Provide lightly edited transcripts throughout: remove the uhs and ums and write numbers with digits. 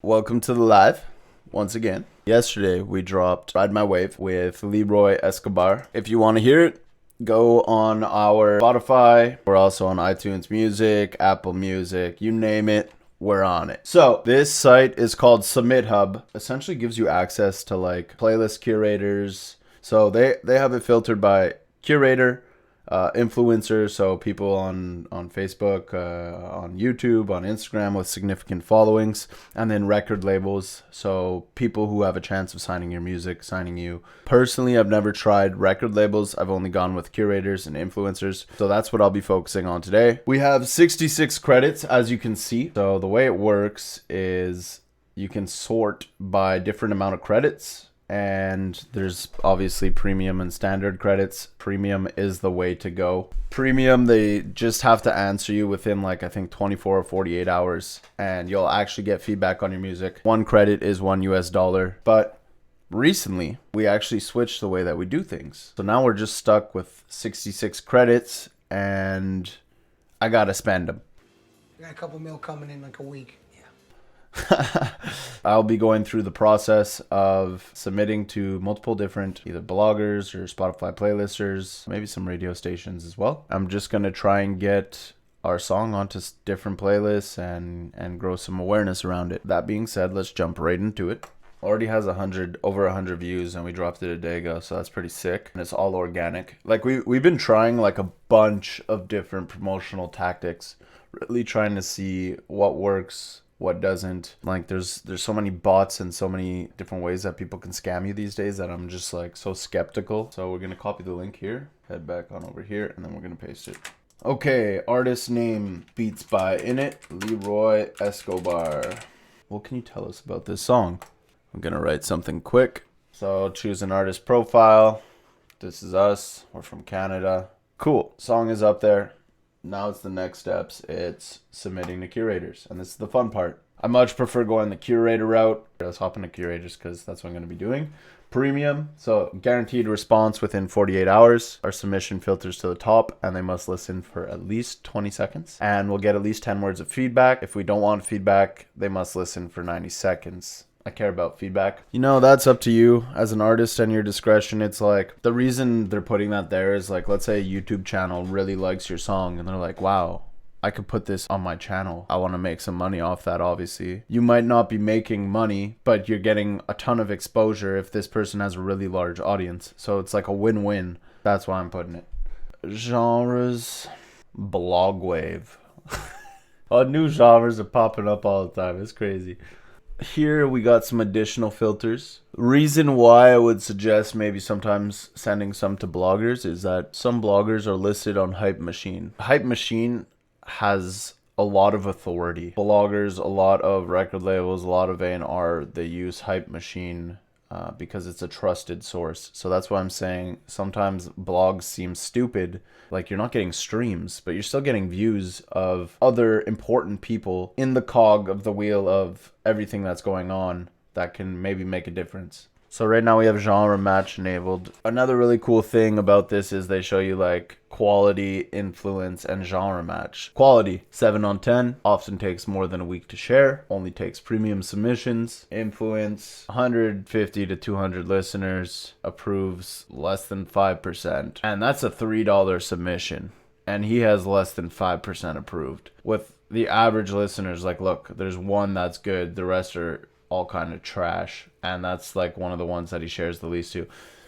welcome to the live once again. Yesterday we dropped Ride My Wave with Leroy Escobar. If you want to hear it, go on our Spotify. We're also on iTunes Music, Apple Music, you name it, we're on it. So this site is called SubmitHub. Essentially gives you access to like playlist curators. So they have it filtered by curator, influencers, so people on Facebook, on YouTube, on Instagram with significant followings, and then record labels, so people who have a chance of signing your music, signing you. Personally, I've never tried record labels. I've only gone with curators and influencers, so that's what I'll be focusing on today. We have 66 credits, as you can see. So the way it works is you can sort by different amount of credits. And there's obviously premium and standard credits. Premium is the way to go. Premium, they just have to answer you within like I think 24 or 48 hours and you'll actually get feedback on your music. One credit is $1. But recently we actually switched the way that we do things. So now we're just stuck with 66 credits and I gotta spend them. I got a couple mil coming in like a week. I'll be going through the process of submitting to multiple different either bloggers or Spotify playlisters, maybe some radio stations as well. I'm just going to try and get our song onto different playlists and grow some awareness around it. That being said, let's jump right into it. Already has over 100 views and we dropped it a day ago, so that's pretty sick. And it's all organic. Like we've been trying like a bunch of different promotional tactics, really trying to see what works, what doesn't. Like there's so many bots and so many different ways that people can scam you these days that I'm just like so skeptical. So we're gonna copy the link here, head back on over here, and then we're gonna paste it. Okay, artist name, beats by Init, Leroy Escobar. What can you tell us about this song? I'm gonna write something quick. So choose an artist profile. This is us, we're from Canada. Cool, song is up there. Now it's the next steps. It's submitting to curators. And this is the fun part. I much prefer going the curator route. Let's hop into curators because that's what I'm going to be doing. Premium. So guaranteed response within 48 hours. Our submission filters to the top and they must listen for at least 20 seconds. And we'll get at least 10 words of feedback. If we don't want feedback, they must listen for 90 seconds. I care about feedback. You know, that's up to you as an artist and your discretion. It's like the reason they're putting that there is like, let's say a YouTube channel really likes your song and they're like, wow, I could put this on my channel. I want to make some money off that, obviously. You might not be making money, but you're getting a ton of exposure if this person has a really large audience. So it's like a win-win. That's why I'm putting it. Genres, blog wave. New genres are popping up all the time. It's crazy. Here we got some additional filters. Reason why I would suggest maybe sometimes sending some to bloggers is that some bloggers are listed on Hype Machine. Hype Machine has a lot of authority. Bloggers, a lot of record labels, a lot of A&R, they use Hype Machine because it's a trusted source. So that's why I'm saying sometimes blogs seem stupid. Like you're not getting streams, but you're still getting views of other important people in the cog of the wheel of everything that's going on that can maybe make a difference. So right now we have genre match enabled. Another really cool thing about this is they show you like quality, influence, and genre match. Quality, 7 on 10, often takes more than a week to share, only takes premium submissions. Influence, 150 to 200 listeners, approves less than 5%. And that's a $3 submission. And he has less than 5% approved. With the average listeners, like look, there's one that's good, the rest are all kind of trash, and that's like one of the ones that he shares the least to.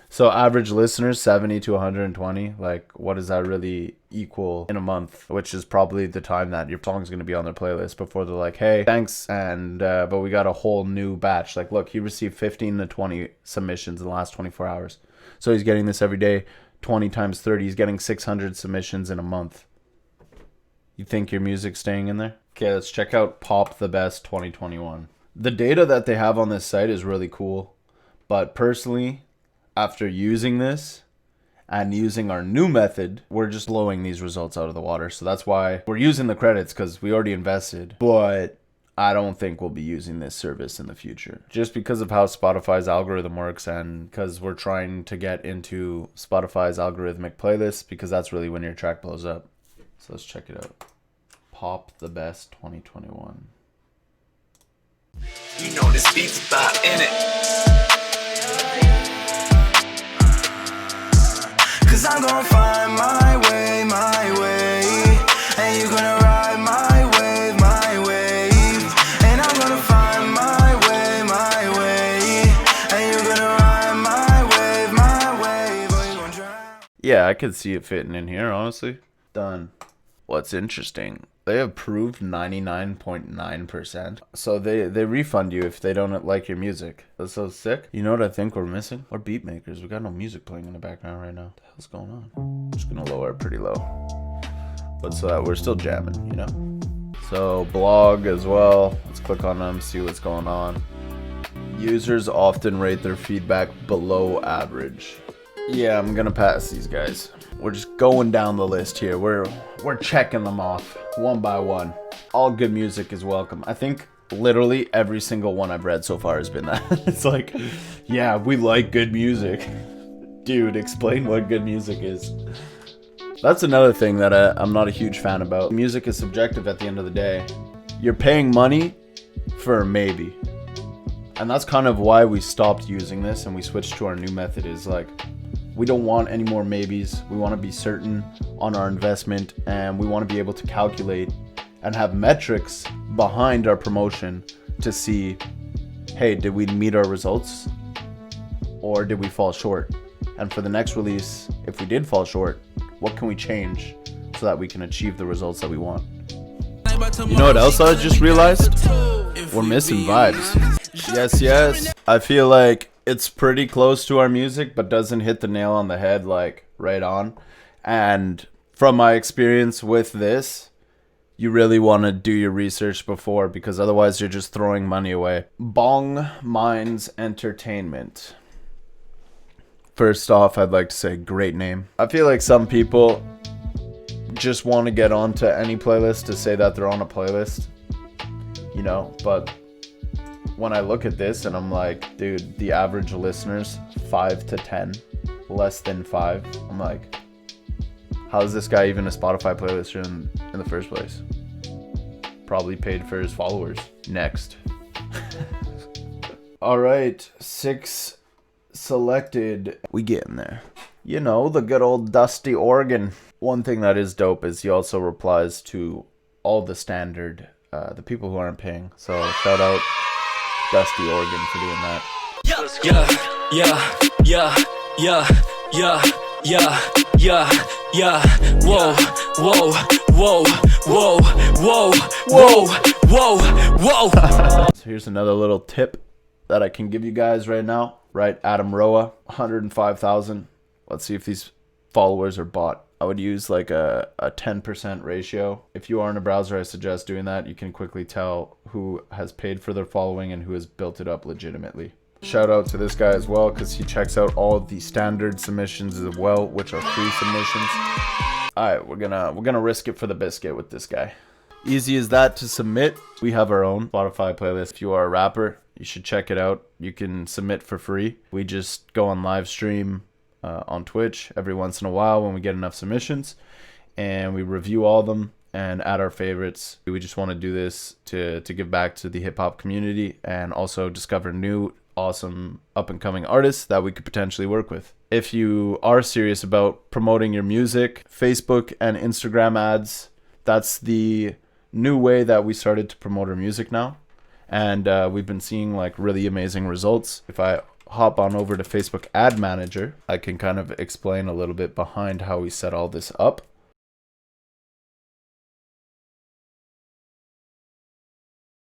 So average listeners 70 to 120, like what does that really equal in a month, which is probably the time that your song's going to be on their playlist before they're like, hey, thanks, and but we got a whole new batch. Like look, he received 15 to 20 submissions in the last 24 hours, so he's getting this every day. 20 times 30, he's getting 600 submissions in a month. You think your music's staying in there? Okay, let's check out Pop the Best 2021. The data that they have on this site is really cool, but personally, after using this and using our new method, we're just blowing these results out of the water. So that's why we're using the credits, because we already invested, but I don't think we'll be using this service in the future just because of how Spotify's algorithm works, and because we're trying to get into Spotify's algorithmic playlists, because that's really when your track blows up. So let's check it out. Pop the Best 2021. You know this beat's about in it. Cause I'm gonna find my way, and you're gonna ride my wave, and I'm gonna find my way, and you're gonna ride my wave, or you're gonna drown. Yeah, I could see it fitting in here, honestly. Done. What's interesting, they approved 99.9%. So they refund you if they don't like your music. That's so sick. You know what I think we're missing? We're beat makers. We got no music playing in the background right now. What the hell's going on? I'm just gonna lower it pretty low. But so that we're still jamming, you know? So blog as well. Let's click on them, see what's going on. Users often rate their feedback below average. Yeah, I'm gonna pass these guys. We're just going down the list here. We're checking them off one by one. All good music is welcome. I think literally every single one I've read so far has been that. It's like, yeah, we like good music. Dude, explain what good music is. That's another thing that I'm not a huge fan about. Music is subjective at the end of the day. You're paying money for a maybe. And that's kind of why we stopped using this and we switched to our new method is like, we don't want any more maybes. We want to be certain on our investment and we want to be able to calculate and have metrics behind our promotion to see, hey, did we meet our results or did we fall short? And for the next release, if we did fall short, what can we change so that we can achieve the results that we want? You know what else I just realized? We're missing vibes. Yes. I feel like it's pretty close to our music, but doesn't hit the nail on the head, like right on. And from my experience with this, you really want to do your research before, because otherwise you're just throwing money away. Bong Minds Entertainment. First off, I'd like to say great name. I feel like some people just want to get onto any playlist to say that they're on a playlist, you know, but when I look at this and I'm like, dude, the average listeners 5 to 10, less than 5. I'm like, how is this guy even a Spotify playlister in the first place? Probably paid for his followers. Next. All right, 6 selected. We getting there. You know, the good old dusty organ. One thing that is dope is he also replies to all the standard, the people who aren't paying. So shout out Dusty Organ for doing that. Whoa. So here's another little tip that I can give you guys right now. Right, Adam Roa, 105,000. Let's see if these followers are bought. I would use like a 10% ratio. If you are in a browser, I suggest doing that. You can quickly tell who has paid for their following and who has built it up legitimately. Shout out to this guy as well, because he checks out all of the standard submissions as well, which are free submissions. All right, we're gonna risk it for the biscuit with this guy. Easy as that to submit. We have our own Spotify playlist. If you are a rapper, you should check it out. You can submit for free. We just go on live stream on Twitch every once in a while when we get enough submissions, and we review all of them and add our favorites. We just want to do this to give back to the hip-hop community and also discover new awesome up-and-coming artists that we could potentially work with. If you are serious about promoting your music, Facebook and Instagram ads, that's the new way that we started to promote our music now, and we've been seeing like really amazing results. If I hop on over to Facebook Ad Manager, I can kind of explain a little bit behind how we set all this up.